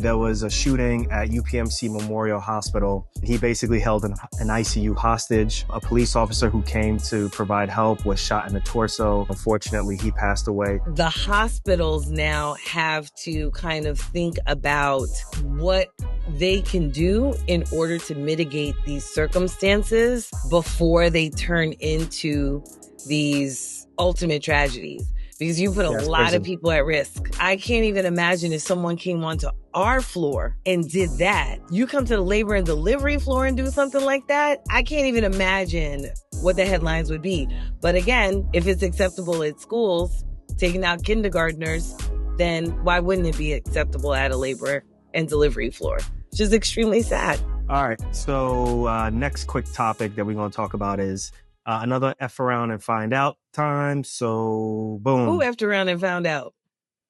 There was a shooting at UPMC Memorial Hospital. He basically held an ICU hostage. A police officer who came to provide help was shot in the torso. Unfortunately, he passed away. The hospitals now have to kind of think about what they can do in order to mitigate these circumstances before they turn into these ultimate tragedies. Because you put a lot of people at risk. I can't even imagine if someone came onto our floor and did that. You come to the labor and delivery floor and do something like that. I can't even imagine what the headlines would be. But again, if it's acceptable at schools, taking out kindergartners, then why wouldn't it be acceptable at a labor and delivery floor? Which is extremely sad. All right. So next quick topic that we're going to talk about is another F around and find out time. So boom. Who effed around and found out?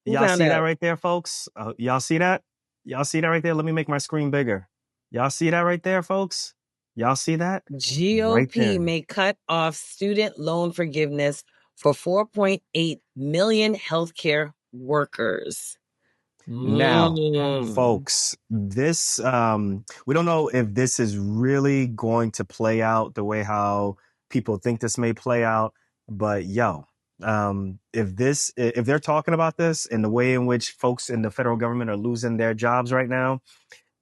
Y'all see that right there, folks? Y'all see that? Y'all see that right there? Let me make my screen bigger. Y'all see that right there, folks? Y'all see that? GOP may cut off student loan forgiveness for 4.8 million healthcare workers. Now, folks, this, we don't know if this is really going to play out the way how people think this may play out, but if they're talking about this and the way in which folks in the federal government are losing their jobs right now,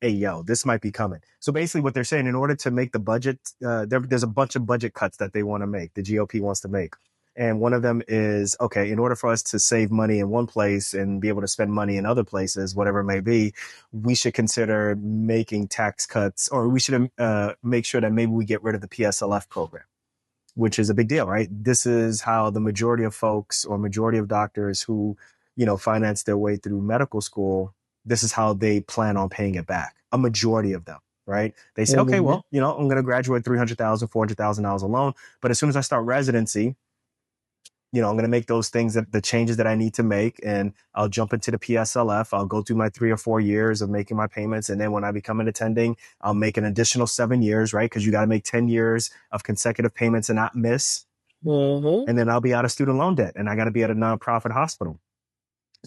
hey, this might be coming. So basically what they're saying, in order to make the budget, there's a bunch of budget cuts that they want to make, the GOP wants to make. And one of them is, okay, in order for us to save money in one place and be able to spend money in other places, whatever it may be, we should consider making tax cuts, or we should make sure that maybe we get rid of the PSLF program, which is a big deal, right? This is how the majority of folks or majority of doctors who, finance their way through medical school, this is how they plan on paying it back. A majority of them, right? They say, okay, well, I'm going to graduate $300,000, $400,000 alone. But as soon as I start residency, I'm going to make those things, the changes that I need to make, and I'll jump into the PSLF. I'll go through my 3 or 4 years of making my payments. And then when I become an attending, I'll make an additional 7 years, right? Because you got to make 10 years of consecutive payments and not miss. And then I'll be out of student loan debt and I got to be at a nonprofit hospital.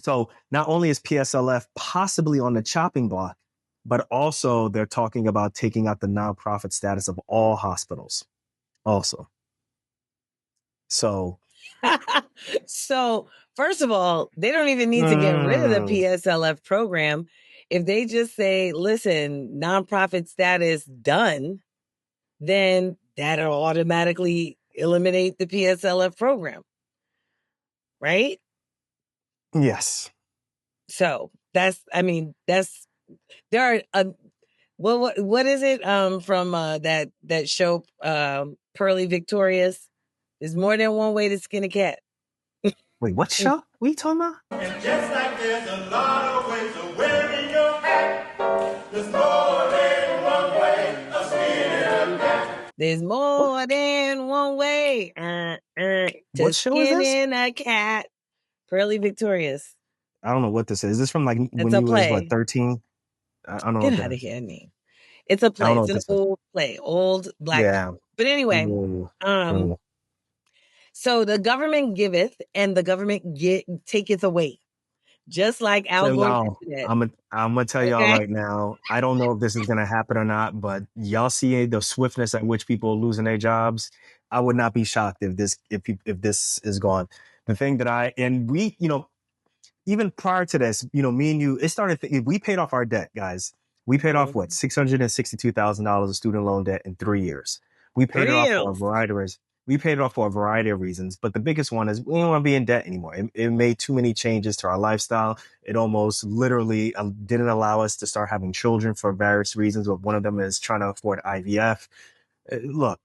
So not only is PSLF possibly on the chopping block, but also they're talking about taking out the nonprofit status of all hospitals also. So first of all, they don't even need to get rid of the PSLF program. If they just say, listen, nonprofit status done, then that'll automatically eliminate the PSLF program. Right? Yes. So there are, what is it from that show, Pearly Victorious? There's more than one way to skin a cat. Wait, what show? What are you talking about? And just like there's a lot of ways of wearing your hat, there's more than one way of skinning a cat. There's more than one way to skin a cat. Pearly Victorious. I don't know what this is. Is this from when you was 13? I don't know. Get out of here, Nate. It's a play. It's an old play. Old black. Yeah. But anyway, so the government giveth and the government taketh away. Just like Al Gore said. I'm gonna tell y'all right now, I don't know if this is gonna happen or not, but y'all see the swiftness at which people are losing their jobs. I would not be shocked if this is gone. The thing that we, even prior to this, me and you, we paid off our debt, guys. We paid off $662,000 of student loan debt in 3 years. We paid it off for a variety of reasons. We paid it off for a variety of reasons, but the biggest one is we don't want to be in debt anymore. It made too many changes to our lifestyle. It almost literally didn't allow us to start having children for various reasons. But one of them is trying to afford IVF. Look,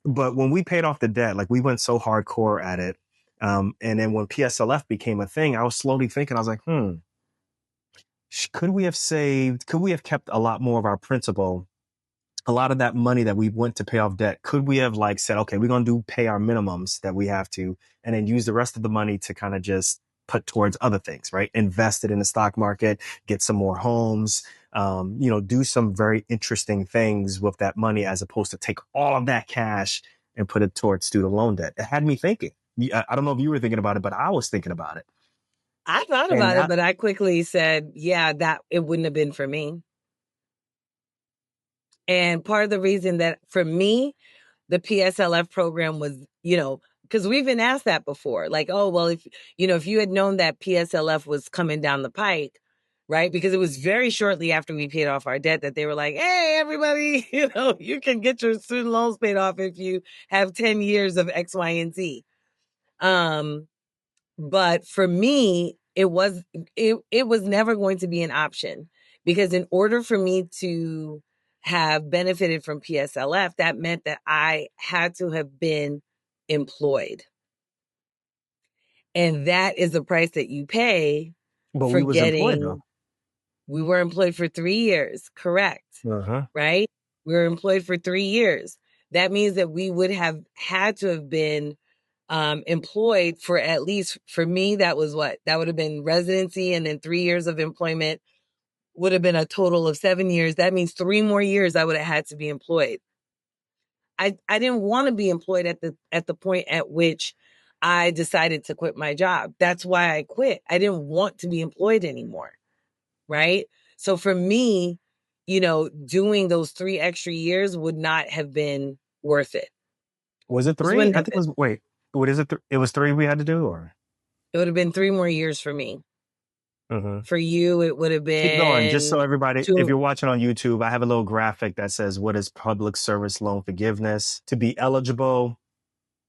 but when we paid off the debt, we went so hardcore at it. And then when PSLF became a thing, I was slowly thinking, I was like, could we have kept a lot more of our principal? A lot of that money that we went to pay off debt, could we have said, okay, we're going to pay our minimums that we have to, and then use the rest of the money to kind of just put towards other things, right? Invest it in the stock market, get some more homes, do some very interesting things with that money, as opposed to take all of that cash and put it towards student loan debt. It had me thinking. I don't know if you were thinking about it, but I was thinking about it. I thought And about it, that, but I quickly said, yeah, that it wouldn't have been for me. And part of the reason that for me, the PSLF program was, because we've been asked that before, like, oh, well, if you had known that PSLF was coming down the pike, right? Because it was very shortly after we paid off our debt that they were like, hey, everybody, you can get your student loans paid off if you have 10 years of X, Y, and Z. But for me, it was never going to be an option because in order for me to have benefited from PSLF, that meant that I had to have been employed. And that is the price that you pay but for we was employed though. we were employed for 3 years, correct? Uh-huh. Right? We were employed for 3 years. That means that we would have had to have been employed for at least, for me, that was what? That would have been residency, and then 3 years of employment would have been a total of 7 years. That means 3 more years I would have had to be employed. I didn't want to be employed at the point at which I decided to quit my job. That's why I quit. I didn't want to be employed anymore. Right? So for me, doing those 3 extra years would not have been worth it. Was it Just 3? wouldn't I have think it been. was, wait, what is it? It was 3 we had to do, or? It would have been 3 more years for me. Uh-huh. For you, it would have Keep going. Just so been everybody, if 2. you're watching on YouTube, I have a little graphic that says, what is public service loan forgiveness? To be eligible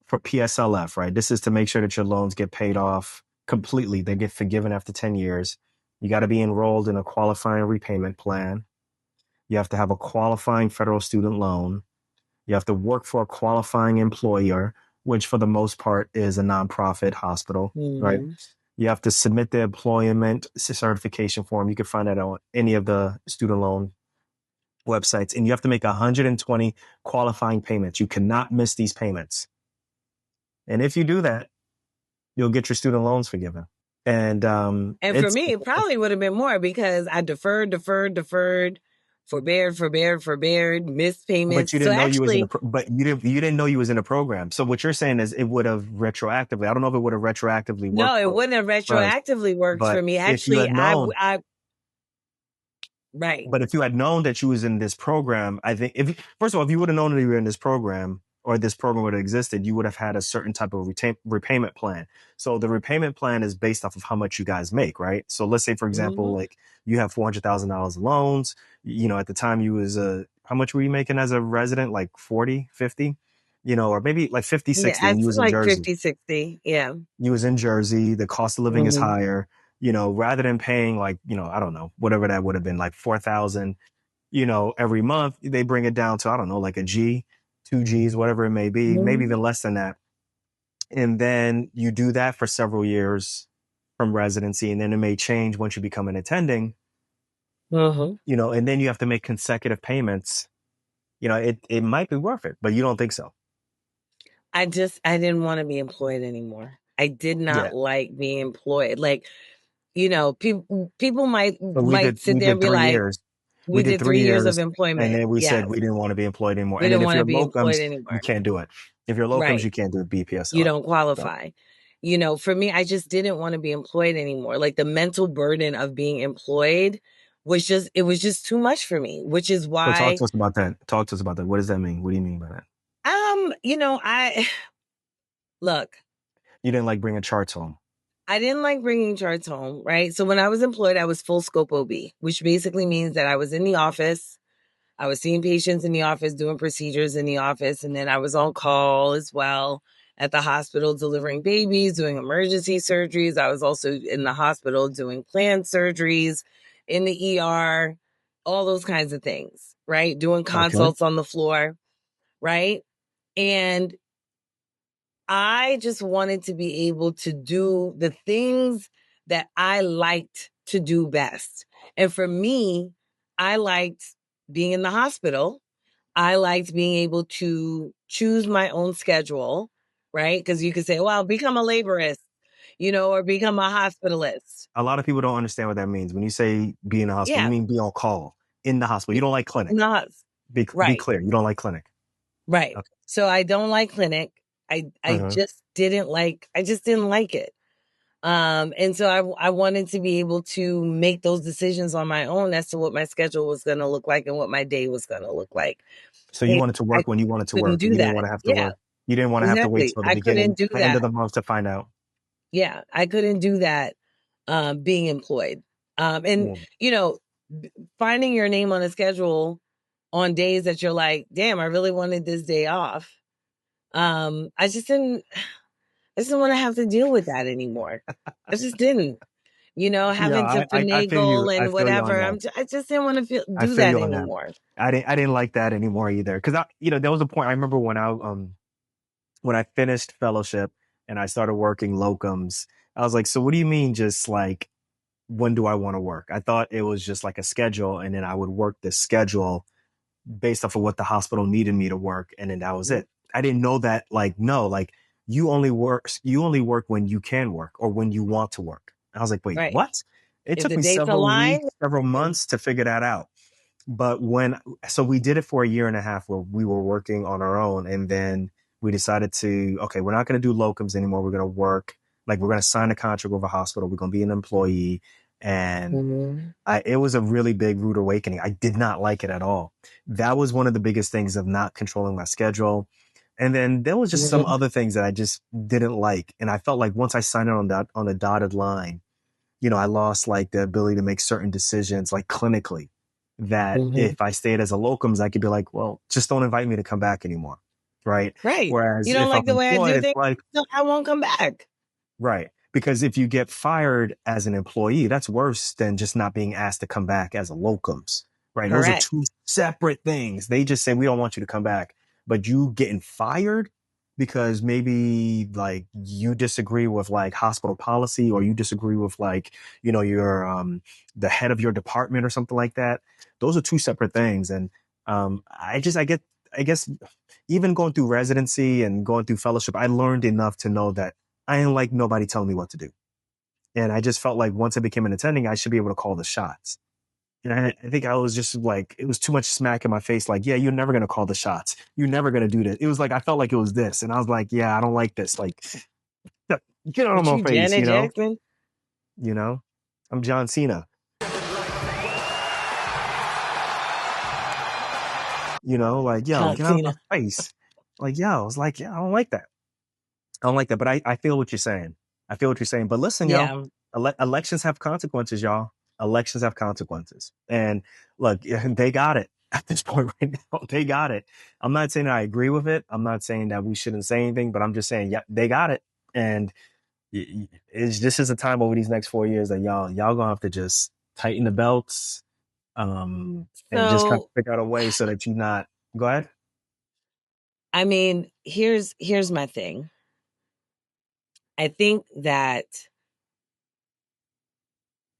for PSLF, right? This is to make sure that your loans get paid off completely. They get forgiven after 10 years. You got to be enrolled in a qualifying repayment plan. You have to have a qualifying federal student loan. You have to work for a qualifying employer, which for the most part is a nonprofit hospital, right? Mhm. You have to submit the employment certification form. You can find that on any of the student loan websites. And you have to make 120 qualifying payments. You cannot miss these payments. And if you do that, you'll get your student loans forgiven. And And for it's me, it probably would have been more because I deferred, forbeared, missed but payments. you So didn't know you was in a actually, but you didn't know you was in a program. So what you're saying is it would have retroactively. I don't know if it would have retroactively no, worked it wouldn't have for us, retroactively worked for but me. if you Actually, had known, right. but if you had known that you was in this program, I think if first of all, if you would have known that you were in this program or this program would have existed, you would have had a certain type of repayment plan. So the repayment plan is based off of how much you guys make, right? So let's say, for example, Hmm. like you have $400,000 in loans. At the time you was how much were you making as a resident? Like 40, 50, or maybe like 50, Yeah, 60, I and you feel was in like Jersey. 50, 60. Yeah. You was in Jersey. The cost of living is Hmm. higher. Rather than paying like, I don't know, whatever that would have been, like 4,000, every month, they bring it down to, I don't know, like a G, 2 Gs, whatever it may be, maybe Hmm. even less than that. And then you do that for several years from residency. And then it may change once you become an attending, Hmm. and then you have to make consecutive payments. It might be worth it, but you don't think so. I didn't want to be employed anymore. I did Yeah. not like being employed. Like, people might But we did, sit we there and did be three like, years. We we did did three 3 years of years. And employment. then we said Yes. we didn't want to be employed anymore. We And then didn't if want to you're be employed locums, you anymore. can't do it. If you're locums, Right. you can't do it You BPSLF. don't So, qualify. For me, I just didn't want to be employed anymore. Like the mental burden of being employed it was just too much for me, which is so talk why, to us about that. Talk to us about that. What does that mean? What do you mean by that? I look, You didn't like bringing charts home. I didn't like bringing charts home, right? So when I was employed, I was full scope OB, which basically means that I was in the office. I was seeing patients in the office, doing procedures in the office, and then I was on call as well at the hospital delivering babies, doing emergency surgeries. I was also in the hospital doing planned surgeries in the ER, all those kinds of things, right? Doing Okay. consults on the floor, right? And I just wanted to be able to do the things that I liked to do best. And for me, I liked being in the hospital. I liked being able to choose my own schedule, right? Because you could say, well, become a laborist, or become a hospitalist. A lot of people don't understand what that means. When you say be in the hospital, you Yeah. mean be on call in the hospital. You don't like clinic. Not Be right. clear. You don't like clinic. Right. Okay. So I don't like clinic. I Uh-huh. just didn't like it. And so I wanted to be able to make those decisions on my own as to what my schedule was going to look like and what my day was going to look like. So you wanted to I work when you wanted to couldn't work. You do didn't that. want to have to Yeah, work. You didn't want to have to wait exactly. till the I beginning, couldn't do the end of that. the month to find out. Yeah, I couldn't do that being employed. And, Yeah. finding your name on a schedule on days that you're like, damn, I really wanted this day off. I just didn't want to have to deal with that anymore. I just didn't, Yeah, having to I feel you. finagle I and feel you on whatever. that. I just didn't want to I do feel that you on that. anymore. I didn't like that anymore either. Cause there was a point I remember when I finished fellowship and I started working locums, I was like, so what do you mean just like, when do I want to work? I thought it was just like a schedule and then I would work this schedule based off of what the hospital needed me to work. And then that was Mhm. it. I didn't know that like, no, like you only work when you can work or when you want to work. I was like, wait, Right. what? It If took the me dates several align, weeks, several months to figure that out. But so we did it for a year and a half where we were working on our own. And then we decided okay, we're not going to do locums anymore. We're going to work, like we're going to sign a contract with a hospital. We're going to be an employee. And Mhm. it was a really big rude awakening. I did not like it at all. That was one of the biggest things of not controlling my schedule. And then there was just some Mhm. other things that I just didn't like. And I felt like once I signed it on a dotted line, I lost like the ability to make certain decisions, like clinically, that Mhm. if I stayed as a locums, I could be like, well, just don't invite me to come back anymore. Right. Right. You Whereas don't if I'm like the way I employed, do it's things? like, No, I won't come back. right. Because if you get fired as an employee, that's worse than just not being asked to come back as a locums. Right. Those are Correct. two separate things. They just say, we don't want you to come back, but you getting fired because maybe like you disagree with like hospital policy or you disagree with like, your, the head of your department or something like that. Those are two separate things. And, I guess even going through residency and going through fellowship, I learned enough to know that I ain't like nobody telling me what to do. And I just felt like once I became an attending, I should be able to call the shots. And I think I was just like, it was too much smack in my face. Like, yeah, you're never going to call the shots. You're never going to do this. It was like, I felt like it was this. And I was like, yeah, I don't like this. Like, get out of But my you, face, Janet Jackson? you know, I'm John Cena, like, yo, John get out of my Cena. face. Like, yo, I was like, yeah, I don't like that. I don't like that, but I feel what you're saying. I feel what you're saying. But listen, yo, Yeah. elections have consequences, y'all. Elections have consequences. And look, they got it at this point right now. They got it. I'm not saying I agree with it. I'm not saying that we shouldn't say anything, but I'm just saying, yeah, they got it. And this is a time over these next 4 years that y'all gonna have to just tighten the belts, and just kind of So, figure out a way so that you not go ahead. I mean, here's my thing. I think that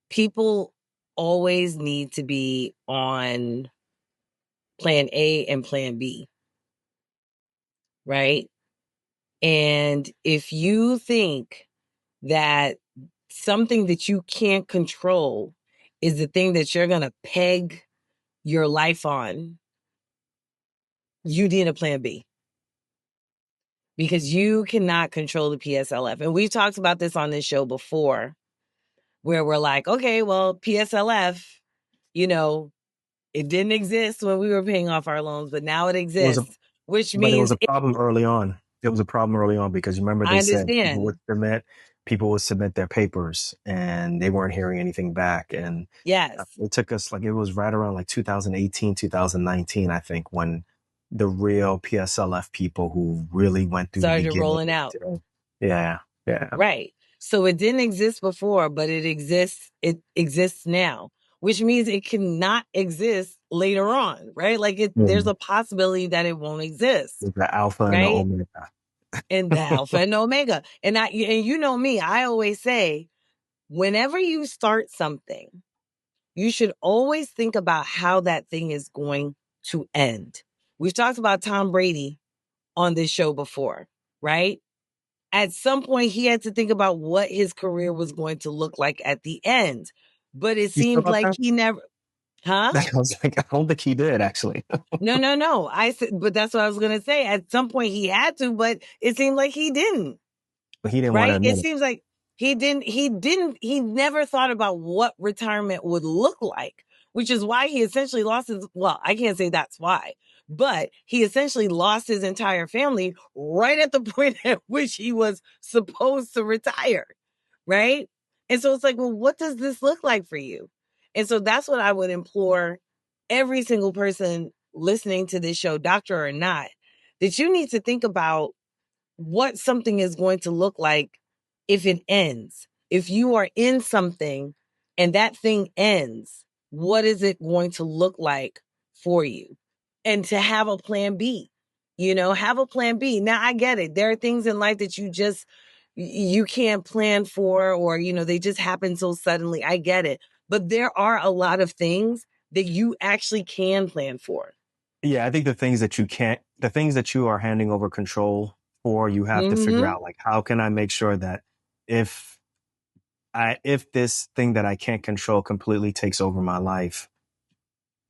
people always need to be on plan A and plan B, right? And if you think that something that you can't control is the thing that you're going to peg your life on, you need a plan B because you cannot control the PSLF. And we've talked about this on this show before where we're like, okay, well, PSLF, you know, it didn't exist when we were paying off our loans, but now it It was a exists, which But it was means a problem early on. It was a problem early on because you remember I they said understand. people would submit their papers and they weren't hearing anything back. And Yes. it took us like, it was right around like 2018, 2019, I think, when the real PSLF people who really went through the Started beginning. rolling out. Yeah. Yeah. Right. So it didn't exist before, but it exists now, which means it cannot exist later on, right? Like there's Mm. a possibility that it won't exist, The alpha and the right? omega. And the alpha and omega. And you know me, I always say, whenever you start something, you should always think about how that thing is going to end. We've talked about Tom Brady on this show before, right? At some point, he had to think about what his career was going to look like at the end. But it You still seemed got like that? he never, huh? I was like, I don't think he did actually. No. I said, but that's what I was going to say. At some point, he had to, but it seemed like he didn't, But he didn't want to right? It admit it. seems like He never thought about what retirement would look like, which is why he essentially lost well, I can't say that's why, but he essentially lost his entire family right at the point at which he was supposed to retire. Right. And so it's like, well, what does this look like for you? And so that's what I would implore every single person listening to this show, doctor or not, that you need to think about what something is going to look like if it ends. If you are in something and that thing ends, what is it going to look like for you? And to have a plan B, have a plan B. Now I get it. There are things in life that you can't plan for, or, they just happen so suddenly. I get it. But there are a lot of things that you actually can plan for. Yeah, I think the things that you are handing over control for, you have to figure out, like, how can I make sure that if this thing that I can't control completely takes over my life,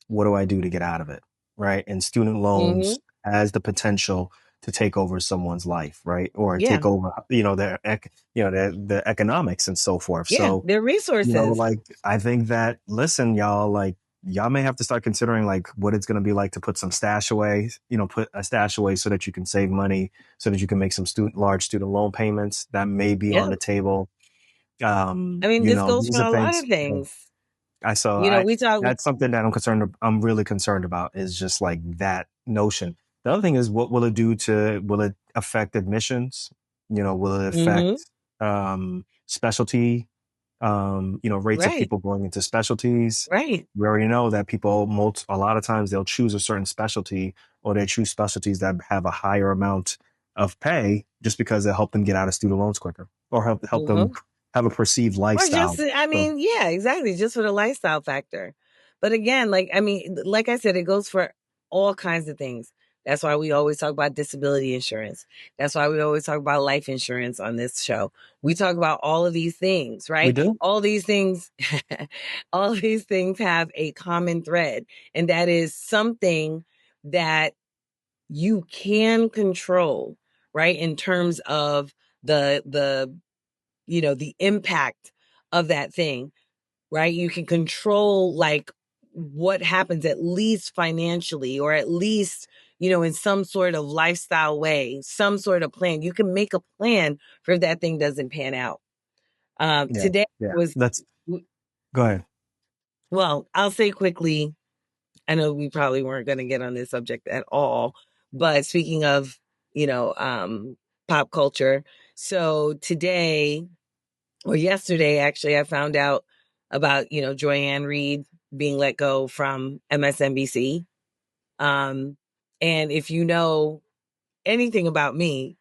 what do I do to get out of it? Right. And student loans has the potential to take over someone's life, right? Or take over, the economics and so forth. Yeah, so their resources. like, I think that, listen, y'all, like, y'all may have to start considering, like, what it's going to be like to put some stash away, put a stash away so that you can save money, so that you can make some large student loan payments that may be on the table. I mean, this goes these for are a lot of things. That's something that I'm really concerned about, is just like that notion. The other thing is, what will it do will it affect admissions? Will it affect specialty, rates of people going into specialties? Right. We already know that people, a lot of times they'll choose a certain specialty, or they choose specialties that have a higher amount of pay just because they help them get out of student loans quicker, or help them have a perceived lifestyle. Or just, yeah, exactly. Just for the lifestyle factor. But again, like I said, it goes for all kinds of things. That's why we always talk about disability insurance. That's why we always talk about life insurance on this show. We talk about all of these things, right? We do. All these things, all these things have a common thread, and that is something that you can control, right? In terms of the impact of that thing, right? You can control, like, what happens, at least financially, or at least, in some sort of lifestyle way, some sort of plan. You can make a plan for if that thing doesn't pan out. Today was. Go ahead. Well, I'll say quickly, I know we probably weren't going to get on this subject at all, but speaking of, pop culture. So today, or yesterday, actually, I found out about, Joy-Ann Reid being let go from MSNBC. And if you know anything about me,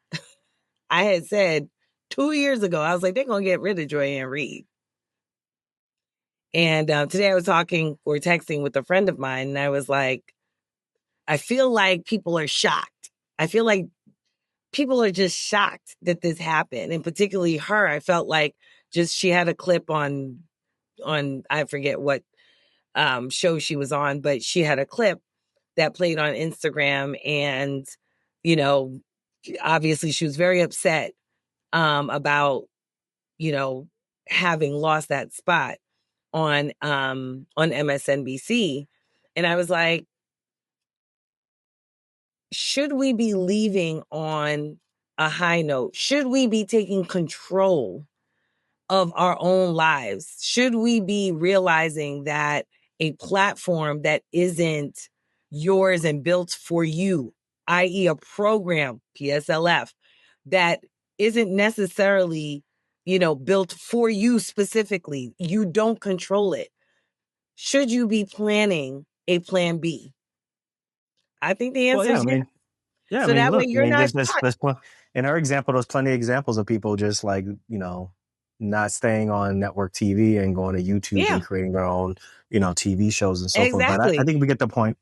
I had said 2 years ago, I was like, they're going to get rid of Joy-Ann Reid. And today I was texting with a friend of mine, and I was like, I feel like people are shocked. I feel like people are just shocked that this happened. And particularly her, I felt like she had a clip on I forget what show she was on, but she had a clip that played on Instagram, and obviously she was very upset about having lost that spot on MSNBC. And I was like, should we be leaving on a high note? Should we be taking control of our own lives? Should we be realizing that a platform that isn't yours and built for you, i.e. a program, PSLF, that isn't necessarily, built for you specifically, you don't control it. Should you be planning a plan B? I think the answer is yes. Yeah, So that way look, you're not in our example, there's plenty of examples of people just, like, not staying on network TV and going to YouTube and creating their own, TV shows and so forth. But I think we get the point.